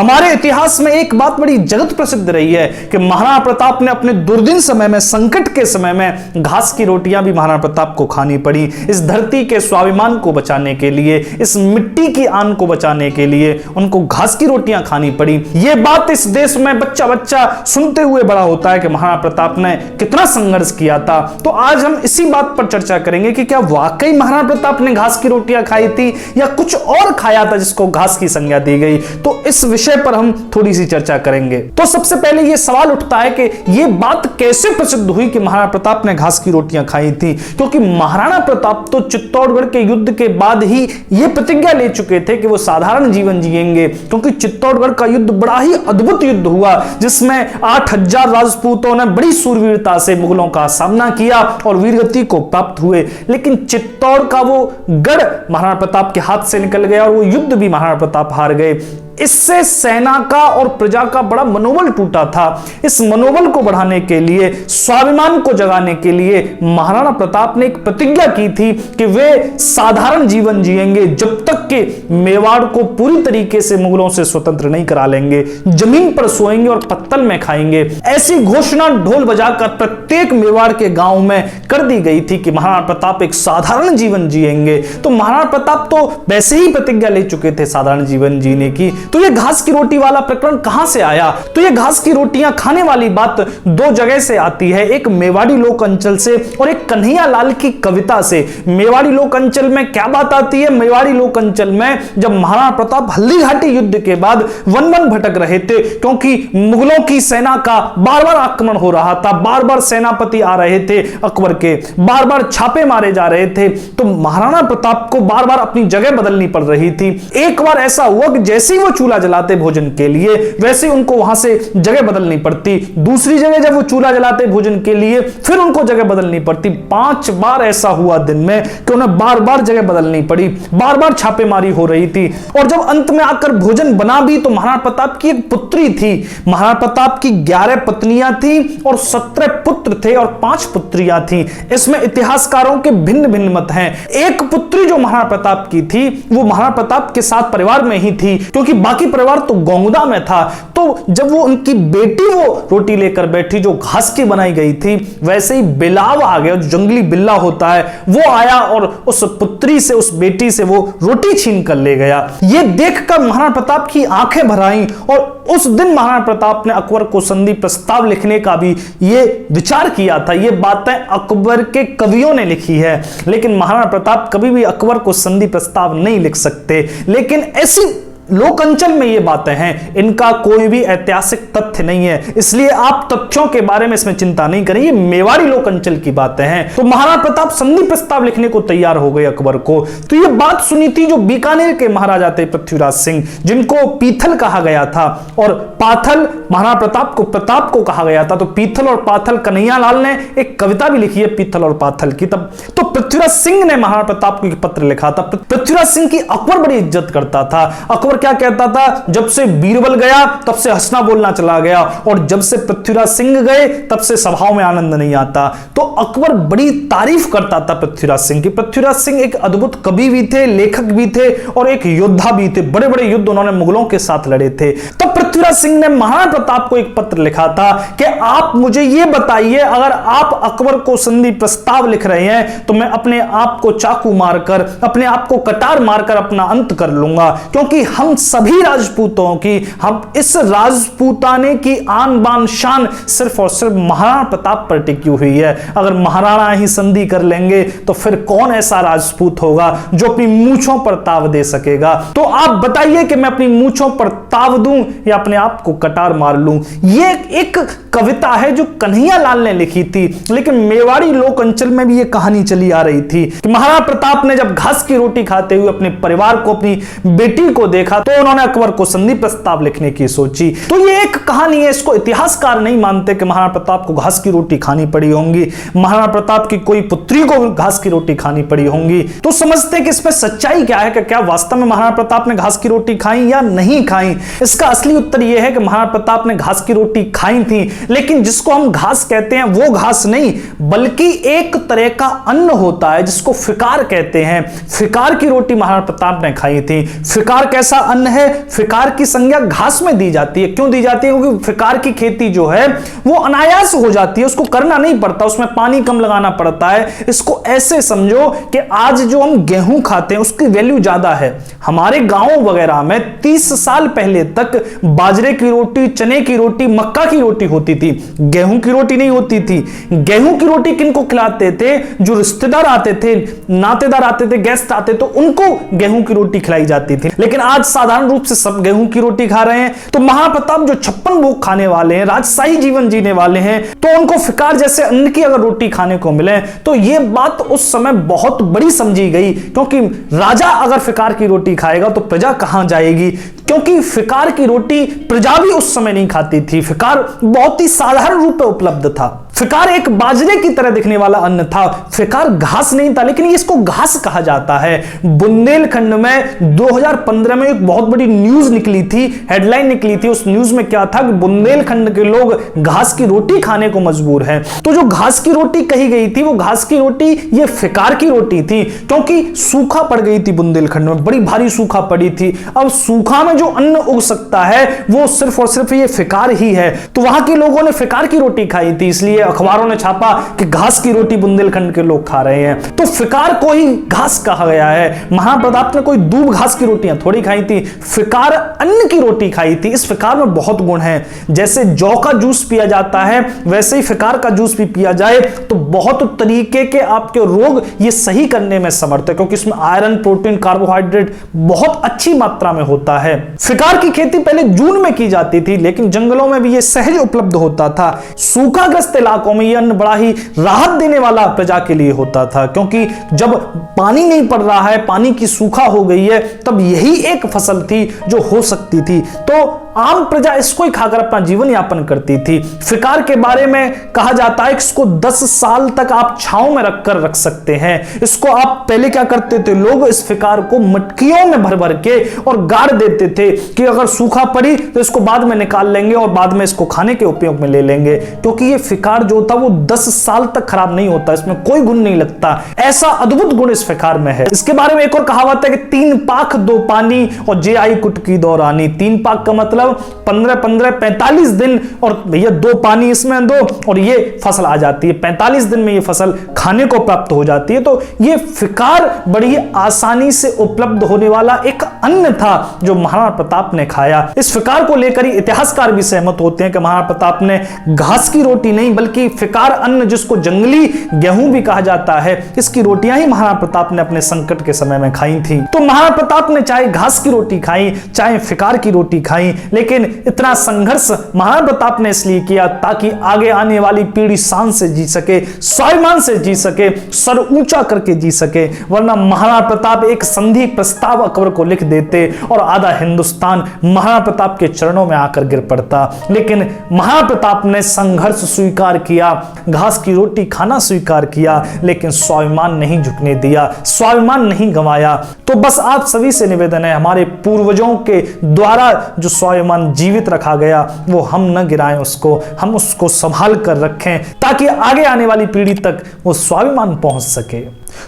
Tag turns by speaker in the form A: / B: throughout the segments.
A: हमारे इतिहास में एक बात बड़ी जगत प्रसिद्ध रही है कि महाराणा प्रताप ने अपने दुर्दिन समय में, संकट के समय में घास की रोटियां भी महाराणा प्रताप को खानी पड़ी। इस धरती के स्वाभिमान को बचाने के लिए, इस मिट्टी की आन को बचाने के लिए उनको घास की रोटियां खानी पड़ी। यह बात इस देश में बच्चा बच्चा सुनते हुए बड़ा होता है कि महाराणा प्रताप ने कितना संघर्ष किया था। तो आज हम इसी बात पर चर्चा करेंगे कि क्या वाकई महाराणा प्रताप ने घास की रोटियां खाई थी या कुछ और खाया था जिसको घास की संज्ञा दी गई। तो इस विषय पर हम थोड़ी सी चर्चा करेंगे। तो सबसे पहले यह सवाल उठता है कि यह बात कैसे प्रसिद्ध हुई कि महाराणा प्रताप ने घास की रोटियां खाई थी। क्योंकि महाराणा प्रताप तो चित्तौड़गढ़ के युद्ध के बाद ही यह प्रतिज्ञा ले चुके थे कि वो साधारण जीवन जिएंगे। क्योंकि चित्तौड़गढ़ का युद्ध बड़ा ही अद्भुत युद्ध हुआ जिसमें 8000 राजपूतों ने बड़ी सूरवीरता से मुगलों का सामना किया और वीरगति को प्राप्त हुए। लेकिन चित्तौड़ का वो गढ़ महाराणा प्रताप के हाथ से निकल गया और वो युद्ध भी महाराणा प्रताप हार गए। इससे सेना का और प्रजा का बड़ा मनोबल टूटा था। इस मनोबल को बढ़ाने के लिए, स्वाभिमान को जगाने के लिए महाराणा प्रताप ने एक प्रतिज्ञा की थी कि वे साधारण जीवन जिएंगे जब तक कि मेवाड़ को पूरी तरीके से मुगलों से स्वतंत्र नहीं करा लेंगे। जमीन पर सोएंगे और पत्तल में खाएंगे। ऐसी घोषणा ढोल बजाकर प्रत्येक मेवाड़ के गांव में कर दी गई थी कि महाराणा प्रताप एक साधारण जीवन जिएंगे। तो महाराणा प्रताप तो वैसे ही प्रतिज्ञा ले चुके थे साधारण जीवन जीने की। तो ये घास की रोटी वाला प्रकरण कहां से आया? तो ये घास की रोटियां खाने वाली बात दो जगह से आती है, एक मेवाड़ी लोक अंचल से और एक कन्हैया लाल की कविता से। मेवाड़ी लोक अंचल में क्या बात आती है? मेवाड़ी लोक अंचल में जब महाराणा प्रताप हल्दी घाटी युद्ध के बाद वन वन भटक रहे थे, क्योंकि मुगलों की सेना का बार बार आक्रमण हो रहा था, बार बार सेनापति आ रहे थे अकबर के, बार बार छापे मारे जा रहे थे, तो महाराणा प्रताप को बार बार अपनी जगह बदलनी पड़ रही थी। एक बार ऐसा हुआ कि जैसे ही वो चूल्हा जलाते भोजन के लिए, वैसे उनको वहां से जगह बदलनी पड़ती। दूसरी जगह जब वो चूल्हा जलाते भोजन के लिए, फिर उनको जगह बदलनी पड़ती। 5 बार ऐसा हुआ दिन में कि उन्हें बार बार जगह बदलनी पड़ी, बार बार छापेमारी हो रही थी। और जब अंत में आकर भोजन बना भी तो महाराणा प्रताप की एक पुत्री थी। महाराणा प्रताप की 11 पत्नियां थी और 17 पुत्र थे और 5 पुत्रियां थी। इसमें इतिहासकारों के भिन्न भिन्न मत हैं। एक पुत्री जो महाराणा प्रताप की थी वो महाराणा प्रताप के साथ परिवार में ही थी, क्योंकि बाकी परिवार तो गोंगदा में था। तो जब वो उनकी बेटी वो रोटी लेकर बैठी जो घास की बनाई गई थी, वैसे ही बिलाव आ गया, जो जंगली बिल्ला होता है वो आया और उस पुत्री से, उस बेटी से वो रोटी छीन कर ले गया। ये देखकर महाराणा प्रताप की आंखें भर आईं और उस दिन महाराणा प्रताप ने अकबर को संधि प्रस्ताव लिखने का भी ये विचार किया था। ये बातें अकबर के कवियों ने लिखी है, लेकिन महाराणा प्रताप कभी भी अकबर को संधि प्रस्ताव नहीं लिख सकते। लेकिन ऐसी लोक अंचल में ये बातें हैं, इनका कोई भी ऐतिहासिक तथ्य नहीं है, इसलिए आप तथ्यों के बारे में इसमें चिंता नहीं करें। ये मेवाड़ी लोक अंचल की बातें हैं। तो महाराणा प्रताप संधि प्रस्ताव लिखने को तैयार हो गए अकबर को। तो ये बात सुनी थी जो बीकानेर के महाराजा थे पृथ्वीराज सिंह, जिनको पीथल कहा गया था और पाथल महाराणा प्रताप को कहा गया था। तो पीथल और पाथल, कन्हैया लाल ने एक कविता भी लिखी है पीथल और पाथल की। तब तो पृथ्वीराज सिंह ने महाराणा प्रताप को एक पत्र लिखा था। पृथ्वीराज सिंह की अकबर बड़ी इज्जत करता था। अकबर क्या कहता था? जब से बीरबल गया तब से हंसना बोलना चला गया, और जब से पृथ्वीराज सिंह गए तब से सभाओं में आनंद नहीं आता। तो अकबर बड़ी तारीफ करता था पृथ्वीराज सिंह की। पृथ्वीराज सिंह एक अद्भुत कवि भी थे, लेखक भी थे और एक योद्धा भी थे। बड़े बड़े युद्ध उन्होंने मुगलों के साथ लड़े थे। तब पृथ्वीराज सिंह ने महाराणा प्रताप को एक पत्र लिखा था कि आप मुझे यह बताइए, अगर आप अकबर को संधि प्रस्ताव लिख रहे हैं तो मैं अपने आप को चाकू मारकर, अपने आप को कटार मारकर अपना अंत कर लूंगा, क्योंकि हम सभी राजपूतों की, हम इस राजपूताने की आन बान शान सिर्फ और सिर्फ महाराणा प्रताप पर टिकी हुई है। अगर महाराणा ही संधि कर लेंगे तो फिर कौन ऐसा राजपूत होगा जो अपनी मूंछों पर ताव दे सकेगा? तो आप बताइए कि मैं अपनी मूंछों पर ताव दूं या अपने आप को कटार मार लूं। ये एक कविता है जो कन्हैया लाल ने लिखी थी। लेकिन मेवाड़ी लोक अंचल में भी ये कहानी चली आ रही थी कि महाराणा प्रताप ने जब घास की रोटी खाते हुए अपने परिवार को, अपनी बेटी को देखा तो उन्होंने अकबर को संधि प्रस्ताव लिखने की सोची। तो ये एक कहानी है, इसको इतिहासकार नहीं मानते कि महाराणा प्रताप को घास की रोटी खानी पड़ी होंगी, महाराणा प्रताप की कोई पुत्री को घास की रोटी खानी पड़ी होंगी। तो समझते कि इसमें सच्चाई क्या है, कि क्या वास्तव में महाराणा प्रताप ने घास की रोटी खाई या नहीं खाई? इसका असली उत्तर यह है कि महाराणा प्रताप ने घास की रोटी खाई थी, लेकिन जिसको हम घास कहते हैं वो घास नहीं, बल्कि एक तरह का अन्न होता है जिसको फिकार कहते हैं। फिकार की रोटी महाराणा प्रताप ने खाई थी। फिकार कैसा अन्न है, फिकार की संज्ञा घास में दी जाती है। क्यों दी जाती है? क्योंकि फिकार की खेती जो है वो अनायास हो जाती है, उसको करना नहीं पड़ता, उसमें पानी कम लगाना पड़ता है। इसको ऐसे समझो कि आज जो हम गेहूं खाते हैं उसकी वैल्यू ज्यादा है। हमारे गांव वगैरह में 30 साल पहले तक बाजरे की रोटी, चने की रोटी, मक्का की रोटी होती थी, गेहूं की रोटी नहीं होती थी। गेहूं की रोटी किनको खिलाते थे? जो रिश्तेदार आते थे, नातेदार आते थे, गेस्ट आते तो उनको गेहूं की रोटी खिलाई जाती थी। लेकिन आज साधारण रूप से सब गेहूं की रोटी खा रहे हैं। तो महाप्रताप जो 56 भोग खाने वाले हैं, राजशाही जीवन जीने वाले हैं, तो उनको फिकार जैसे अन्न की अगर रोटी खाने को मिले तो यह बात उस समय बहुत बड़ी समझी गई, क्योंकि राजा अगर फिकार की रोटी खाएगा तो प्रजा कहां जाएगी? क्योंकि फिकार की रोटी प्रजा भी उस समय नहीं खाती थी। फिकार बहुत ही साधारण रूप में उपलब्ध था। फिकार एक बाजरे की तरह दिखने वाला अन्न था। फिकार घास नहीं था, लेकिन इसको घास कहा जाता है। बुंदेलखंड में 2015 में एक बहुत बड़ी न्यूज निकली थी, हेडलाइन निकली थी। उस न्यूज में क्या था कि बुंदेलखंड के लोग घास की रोटी खाने को मजबूर हैं। तो जो घास की रोटी कही गई थी, वो घास की रोटी ये फिकार की रोटी थी, क्योंकि सूखा पड़ गई थी बुंदेलखंड में, बड़ी भारी सूखा पड़ी थी। अब सूखा में जो अन्न उग सकता है वो सिर्फ और सिर्फ ये फिकार ही है। तो वहां के लोगों ने फिकार की रोटी खाई थी, इसलिए अखबारों ने छापा कि घास की रोटी बुंदेलखंड के लोग खा रहे हैं। तो फिकार को ही घास कहा गया है। महाप्रताप ने कोई दूब घास की रोटियां थोड़ी खाई थी, फिकार अन्न की रोटी खाई थी। इस फिकार में बहुत गुण है। जैसे जौ का जूस पिया जाता है, वैसे ही फिकार का जूस भी पिया जाए तो बहुत तरीके के आपके रोग ये सही करने में समर्थ है, क्योंकि इसमें आयरन, प्रोटीन, कार्बोहाइड्रेट बहुत अच्छी मात्रा में होता है। फिकार की खेती पहले जून में की जाती थी, लेकिन जंगलों में भी ये सहज उपलब्ध होता था। सूखाग्रस्त इलाकों में यह अन्न बड़ा ही राहत देने वाला प्रजा के लिए होता था, क्योंकि जब पानी नहीं पड़ रहा है, पानी की सूखा हो गई है, तब यही एक फसल थी जो हो सकती थी। तो आम प्रजा इसको ही खाकर अपना जीवन यापन करती थी। फिकार के बारे में कहा जाता है कि इसको 10 साल तक आप छांव में रख सकते हैं। इसको आप पहले क्या करते थे, लोग इस फिकार को मटकियों में भर भर के और गाड़ देते थे कि अगर सूखा पड़ी तो इसको बाद में निकाल लेंगे और बाद में इसको खाने के उपयोग में ले लेंगे, क्योंकि ये फिकार जो था वो 10 साल तक खराब नहीं होता, इसमें कोई गुण नहीं लगता। ऐसा अद्भुत गुण इस फिकार में है। इसके बारे में एक और कहावत है कि 3 पाक 2 पानी और जे आई कुटकी दौरानी। 3 पाक का मतलब 15-15 45 दिन, और भैया 2 पानी इसमें दो और ये फसल आ जाती है। 45 दिन में ये फसल खाने को प्राप्त हो जाती है। तो ये फिकार बड़ी आसानी से उपलब्ध होने वाला एक अन्न था जो महाराणा प्रताप ने खाया। इस फिकार को लेकर ही इतिहासकार भी सहमत होते हैं कि महाराणा प्रताप ने घास की रोटी नहीं बल्कि फिकार अन्न, जिसको जंगली गेहूं भी कहा जाता है, इसकी रोटियां ही महाराणा प्रताप ने अपने संकट के समय में खाई थी। तो महाराणा प्रताप ने चाहे घास की रोटी खाई, चाहे फिकार की रोटी खाई, लेकिन इतना संघर्ष महाराणा प्रताप ने इसलिए किया ताकि आगे आने वाली पीढ़ी शान से जी सके, स्वाभिमान से जी सके, सर ऊंचा करके जी सके। वरना महाराणा प्रताप एक संधि प्रस्ताव अकबर को लिख देते और आधा हिंदुस्तान महाराणा प्रताप के चरणों में आकर गिर पड़ता। लेकिन महाराणा प्रताप ने संघर्ष स्वीकार किया, घास की रोटी खाना स्वीकार किया, लेकिन स्वाभिमान नहीं झुकने दिया, स्वाभिमान नहीं गंवाया। तो बस आप सभी से निवेदन है, हमारे पूर्वजों के द्वारा जो स्वाभिमान जीवित रखा गया वो हम न गिराएं, उसको हम उसको संभाल कर रखें ताकि आगे आने वाली पीढ़ी तक वो स्वाभिमान पहुंच सके।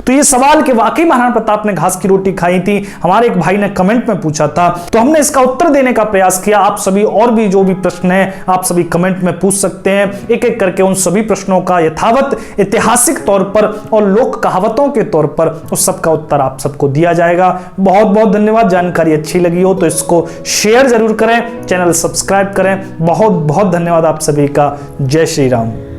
A: तो ये सवाल कि वाकई महाराणा प्रताप ने घास की रोटी खाई थी, हमारे एक भाई ने कमेंट में पूछा था, तो हमने इसका उत्तर देने का प्रयास किया। आप सभी और भी जो भी प्रश्न है आप सभी कमेंट में पूछ सकते हैं। एक एक करके उन सभी प्रश्नों का यथावत ऐतिहासिक तौर पर और लोक कहावतों के तौर पर उस सब का उत्तर आप सबको दिया जाएगा। बहुत बहुत धन्यवाद। जानकारी अच्छी लगी हो तो इसको शेयर जरूर करें, चैनल सब्सक्राइब करें। बहुत बहुत धन्यवाद आप सभी का। जय श्री राम।